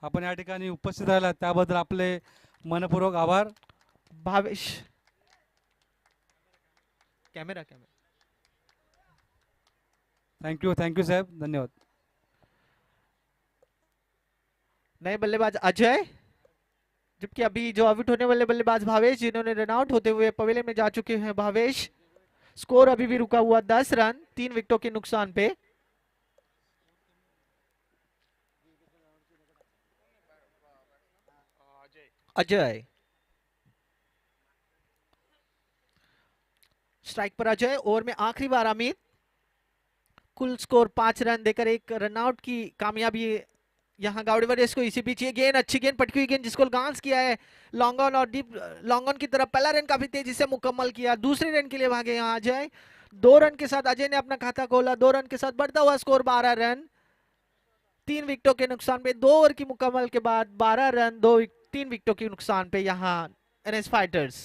आपण या ठिकाणी उपस्थित राहिला त्याबद्दल आपले मनपूर्वक आभार। भावेश कॅमेरा थँक्यू साहेब, धन्यवाद। नए बल्लेबाज अजय, जबकि अभी जो आउट होने वाले बल्लेबाज भावेश जिन्होंने रन आउट होते हुए पवेलियन में जा चुके हैं भावेश। स्कोर अभी भी रुका हुआ 10 रन 3 विकेटों के नुकसान पे। अजय स्ट्राइक पर अजय, ओवर में आखिरी बार अमित, कुल स्कोर 5 रन देकर एक रन आउट की कामयाबी यहाँ गावड़े वॉरियर्स को। इसी बीच ये गेंद अच्छी गेंद, पटकी हुई गेंद जिसको गांस किया है लॉन्ग ऑन और डीप लॉन्ग ऑन की तरफ, पहला रन काफी तेजी से मुकम्मल किया, दूसरे रन के लिए भागे यहाँ अजय। 2 रन के साथ अजय ने अपना खाता खोला, 2 रन के साथ बढ़ता हुआ स्कोर 12 रन 3 विकेटों के नुकसान पे। 2 ओवर की मुकम्मल के बाद 12 रन 3 विकेटों के नुकसान पे यहाँ एनएस फाइटर्स।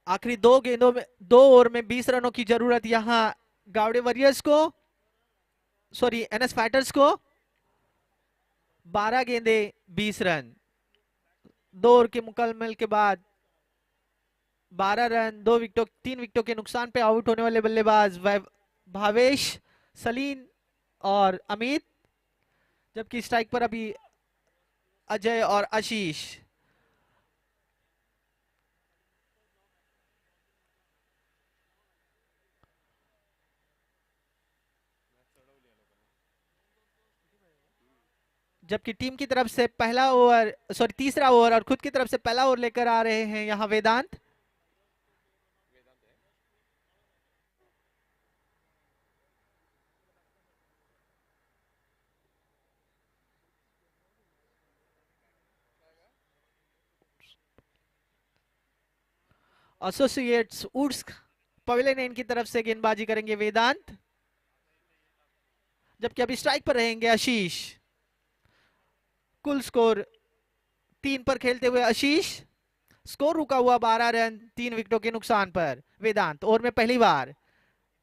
आखिरी 2 गेंदों में 2 ओवर में 20 रनों की जरूरत यहाँ गावड़े वॉरियर्स को, सॉरी एनएस फाइटर्स को। 12 गेंदे 20 रन, 2 ओवर के मुकम्मल के बाद 12 रन 3 विकेटों के नुकसान पे आउट होने वाले बल्लेबाज भावेश, सलीन और अमित, जबकि स्ट्राइक पर अभी अजय और आशीष। जबकि टीम की तरफ से तीसरा ओवर और खुद की तरफ से पहला ओवर लेकर आ रहे हैं यहाँ Vedant. Associates woods pavilion end की तरफ से गेंदबाजी करेंगे वेदांत, जबकि अभी स्ट्राइक पर रहेंगे आशीष। कुल स्कोर 3 पर खेलते हुए आशीष, स्कोर रुका हुआ 12 रन 3 विकेटों के नुकसान पर। वेदांत ओवर में पहली बार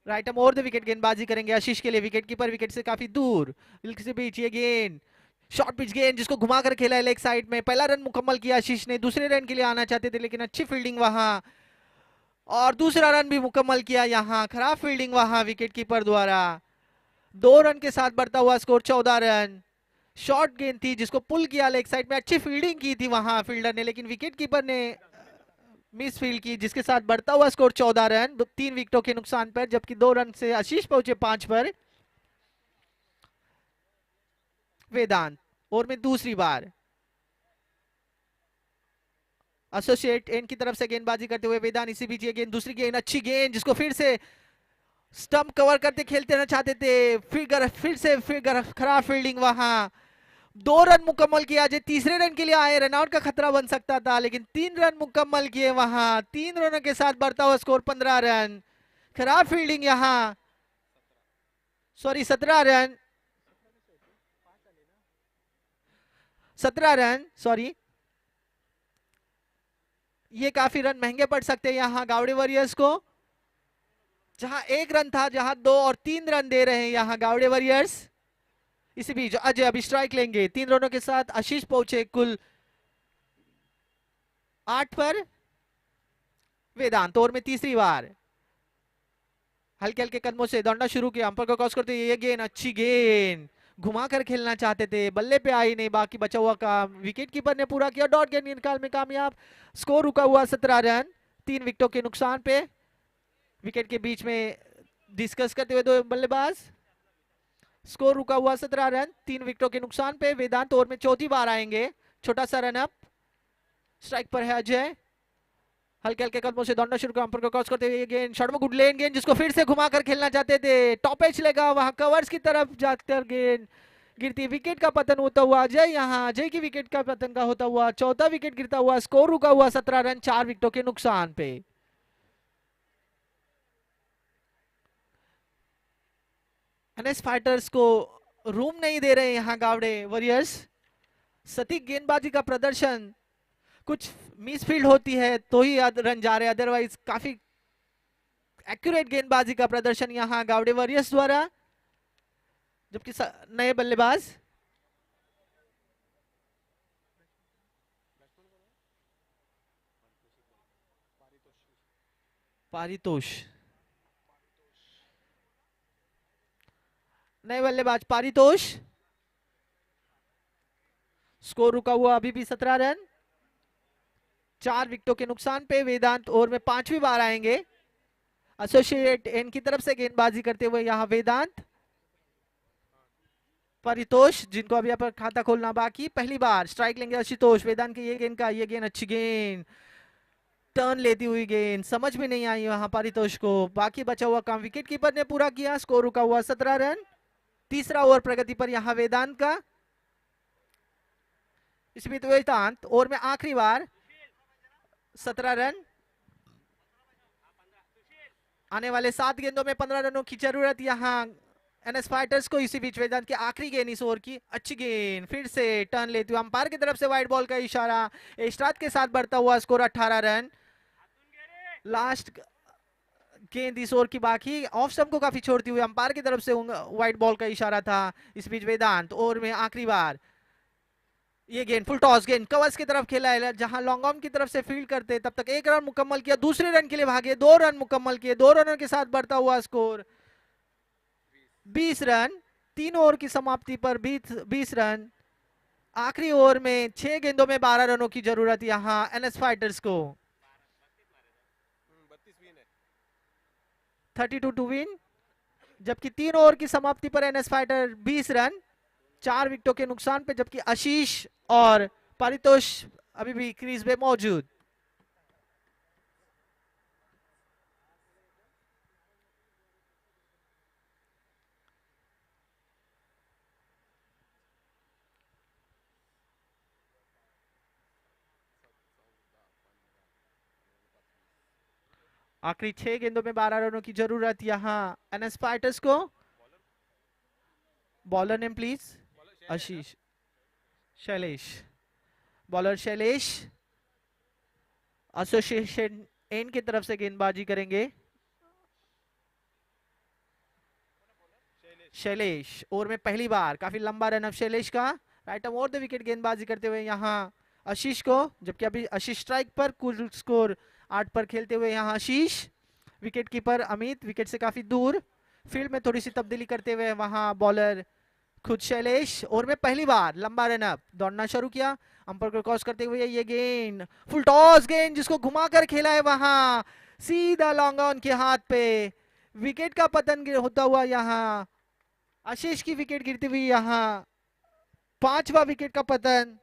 right arm over the wicket गेंदबाजी करेंगे आशीष के लिए, विकेट कीपर विकेट से काफी दूर। इनके बीच ये गेंद शॉर्ट पिच गेंद जिसको घुमाकर खेला है लेग साइड में, पहला रन मुकम्मल किया आशीष ने, दूसरे रन के लिए आना चाहते थे लेकिन अच्छी फील्डिंग वहां, और दूसरा रन भी मुकम्मल किया यहाँ, खराब फील्डिंग वहां विकेट कीपर द्वारा। 2 रन के साथ बढ़ता हुआ स्कोर 14 रन। शॉर्ट गेंद थी जिसको पुल किया लेग साइड में, अच्छी फील्डिंग की थी वहां फील्डर ने, लेकिन विकेट कीपर ने मिस फील्ड की, जिसके साथ बढ़ता हुआ स्कोर 14 रन 3 विकेटों के नुकसान पर, जबकि 2 रन से आशीष पहुंचे 5 पर। वेदांत ओवर में दूसरी बार एसोसिएट एंड की तरफ से गेंदबाजी करते हुए वेदांत। इसी बीच ये गेंद, दूसरी गेंद अच्छी गेंद जिसको फिर से स्टंप कवर करते खेलते रहना चाहते थे, फिर से खराब फील्डिंग वहां। 2 रन मुकम्मल किया, जो तीसरे रन के लिए आए, रनआउट का खतरा बन सकता था, लेकिन 3 रन मुकम्मल किए वहां। 3 रनों के साथ बढ़ता हुआ स्कोर 15 रन। खराब फील्डिंग यहां, 17 रन 17 रन, सॉरी, ये काफी रन महंगे पड़ सकते हैं यहाँ गावड़े वॉरियर्स को। जहां 1 रन था, जहां 2 और 3 रन दे रहे हैं यहाँ गावड़े वॉरियर्स। इसी बीच अजय अभी स्ट्राइक लेंगे, 3 रनों के साथ आशीष पहुंचे कुल 8 पर। वेदांत ओवर में तीसरी बार हल्के हल्के कदमों से दौड़ना शुरू किया, अंपायर को क्रॉस करते ये गेंद, अच्छी गेंद घुमा कर खेलना चाहते थे, बल्ले पे आई नहीं, बाकी बचा हुआ काम विकेट कीपर ने पूरा किया, डॉट गेंद निकाल में कामयाब। स्कोर रुका हुआ 17 रन, 3 विकेटों के नुकसान पे। विकेट के बीच में डिस्कस करते हुए दो बल्लेबाज। स्कोर रुका हुआ 17 रन, 3 विकेटों के नुकसान पे। वेदांत ओवर में चौथी बार आएंगे, छोटा सा रन अप। स्ट्राइक पर है अजय, हल्के हल्के कदमों से दौड़ना शुरू कर, अंपायर को क्रॉस करते हुए ये गेंद शॉर्ट में गुड लेन गेंद, जिसको फिर से घुमाकर खेलना चाहते थे, टॉप एज लेगा, वहां कवर्स की तरफ जाकर गेंद गिरती, विकेट का पतन होता हुआ अजय, यहाँ अजय की विकेट का पतन का होता हुआ चौथा विकेट गिरता हुआ। स्कोर रुका हुआ 17 रन, 4 विकेटों के नुकसान पे। एनएस फाइटर्स को रूम नहीं दे रहे यहाँ गावड़े वॉरियर्स। सटीक गेंदबाजी का प्रदर्शन, कुछ मिसफील्ड होती है तो ही रन जा रहे, अदरवाइज काफी एक्यूरेट गेंदबाजी का प्रदर्शन यहाँ गावड़े वॉरियर्स द्वारा। जबकि नए बल्लेबाज पारितोष, नए बल्लेबाज पारितोष। स्कोर रुका हुआ अभी भी 17 रन, 4 विकेटों के नुकसान पे। वेदांत ओवर में 5वीं बार आएंगे, एसोसिएट एन की तरफ से गेंदबाजी करते हुए यहाँ वेदांत, परितोष जिनको अभी यहाँ पर खाता खोलना बाकी, पहली बार स्ट्राइक लेंगे आशुतोष। वेदांत की ये गेंद का, ये गेंद अच्छी गेंद, टर्न लेती हुई गेंद, समझ में नहीं आई वहां परितोष को। बाकी बचा हुआ काम विकेट कीपर ने पूरा किया। स्कोर रुका हुआ 17 रन, तीसरा ओवर प्रगति पर यहाँ वेदांत का। इस बीच वेदांत ओवर में आखिरी बार 17 रन, आने वाले 7 गेंदों में 15 रनों की जरूरत यहाँ एनएस फाइटर्स को। इसी बीच वेदांत की आखिरी गेंद इस ओवर की, अच्छी गेंद, फिर से टर्न लेते हुए अंपायर की तरफ से वाइड बॉल का इशारा, एस्ट्राद के साथ बढ़ता हुआ स्कोर 18 रन। लास्ट गेंद इस ओवर की बाकी, ऑफ स्टंप को काफी छोड़ती हुई अंपायर की तरफ से वाइड बॉल का इशारा था। इस बीच वेदांत ओवर में आखिरी बार ये गेंद, फुल टॉस गेंद कवर्स की तरफ खेला है, जहां लॉन्ग ऑन की तरफ से फील्ड करते तब तक 1 रन मुकम्मल किया, दूसरे रन के लिए भागे, 2 रन मुकम्मल किए, 2 रनों के साथ बढ़ता हुआ स्कोर 20 रन। 3 ओवर की समाप्ति पर 20 रन। आखिरी ओवर में 6 गेंदों में 12 रनों की जरूरत यहाँ एनएस फाइटर्स को। 32 टू विन। जबकि 3 ओवर की समाप्ति पर एनएस फाइटर 20 रन, 4 विकेटों के नुकसान पे, जबकि आशीष और पारितोष अभी भी क्रीज पे मौजूद। आखिरी 6 गेंदों में 12 रनों की जरूरत यहाँ एनएस फाइटर्स को। Bowler name please, Ashish, Shailesh, bowler Shailesh. Association N की तरफ से गेंदबाजी करेंगे शैलेश। ओवर में पहली बार काफी लंबा रन अब शैलेश का, राइट ओवर द विकेट गेंदबाजी करते हुए यहाँ आशीष को। जबकि अभी आशीष स्ट्राइक पर, कुल स्कोर 8 पर खेलते हुए यहाँ Ashish. Wicket keeper Amit wicket से काफी दूर, फील्ड में थोड़ी सी तब्दीली करते हुए वहां बॉलर खुद शैलेश। ओवर में पहली बार लंबा रन अप, दौड़ना शुरू किया, अंपायर को क्रॉस करते हुए ये गेंद, फुल टॉस गेंद जिसको घुमाकर खेला है वहां, सीधा लॉन्ग ऑन के हाथ पे, विकेट का पतन होता हुआ यहाँ आशीष की विकेट गिरती हुई, यहाँ 5वां विकेट का पतन।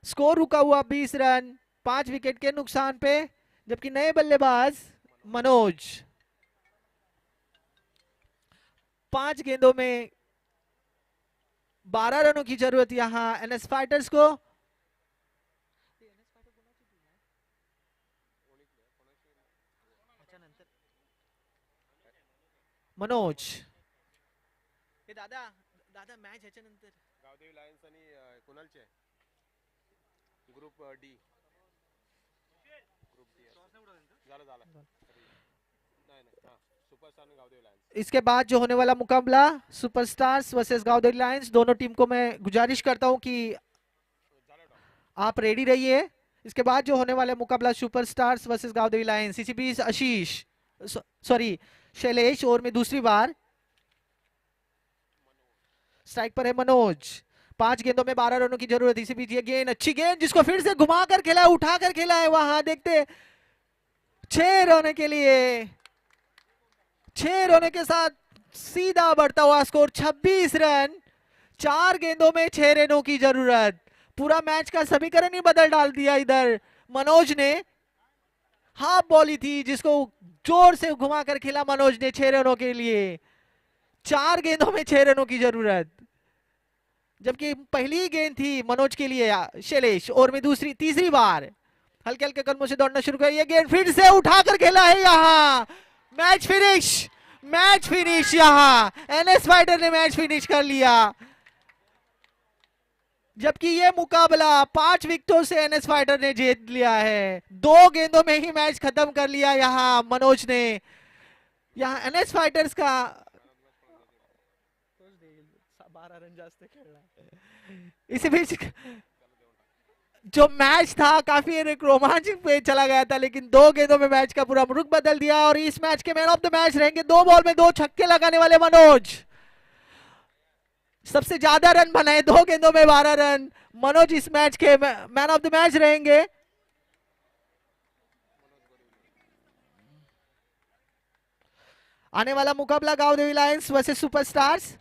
स्कोर रुका हुआ 20 रन, 5 विकेट के नुकसान पे। जबकि नए बल्लेबाज मनोज, 5 गेंदों में 12 रनों की जरूरत यहां एनएस फाइटर्स को। मनोज, हे दादा दादा मॅच ह्याच्यानंतर गावदेवी लायन्स आणि कुणालचे ग्रुप डी, ग्रुप डी झालं झालं नाही नाही हां सुपरस्टार आणि गावदेवी लायन्स। इसके बाद जो होने वाला मुकाबला सुपरस्टार्स वर्सेस गावदेवी लायंस, दोनों टीम को मैं गुजारिश करता हूं कि आप रेडी रहिए। इसके बाद जो होने वाला मुकाबला सुपरस्टार्स वर्सेस गावदेवी लायंस। इसी beach Ashish, sorry Shailesh over में दूसरी बार स्ट्राइक पर है मनोज। 5 गेंदों में 12 रनों की जरूरत। इसी बीच ये गेंद, अच्छी गेंद जिसको फिर से घुमा कर खेला, उठा कर खेला है वहां, देखते 6 रन के लिए, 6 रन के साथ सीधा बढ़ता हुआ स्कोर 26 रन। 4 गेंदों में 6 रनों की जरूरत। पूरा मैच का समीकरण ही बदल डाल दिया इधर मनोज ने। हाफ बॉल ही थी जिसको जोर से घुमा कर खेला मनोज ने 6 रनों के लिए। 4 गेंदों में 6 रनों की जरूरत, जबकि पहली गेंद थी मनोज के लिए शैलेश, ओवर में तीसरी बार हल्के हल्के कदमों से दौड़ना शुरू किया। ये गेंद फिर से उठाकर खेला है यहाँ, मैच फिनिश, मैच फिनिश। यहाँ एनएस फाइटर ने मैच फिनिश कर लिया, जबकि ये मुकाबला 5 विकेटों से एनएस फाइटर ने जीत लिया है। 2 गेंदों में ही मैच खत्म कर लिया यहाँ मनोज ने। यहाँ एनएस फाइटर्स का 12 रन जास्त खेलना। इसी बीच जो मैच था काफी रोमांच पे चला गया था, लेकिन 2 गेंदों में मैच का पूरा रुख बदल दिया और इस मैच के मैन ऑफ द मैच रहेंगे 2 बॉल में 2 छक्के लगाने वाले मनोज। सबसे ज्यादा रन बनाए, 2 गेंदों में 12 रन। मनोज इस मैच के मैन ऑफ द मैच रहेंगे। आने वाला मुकाबला गांव देवी लायंस वर्सेस सुपरस्टार्स।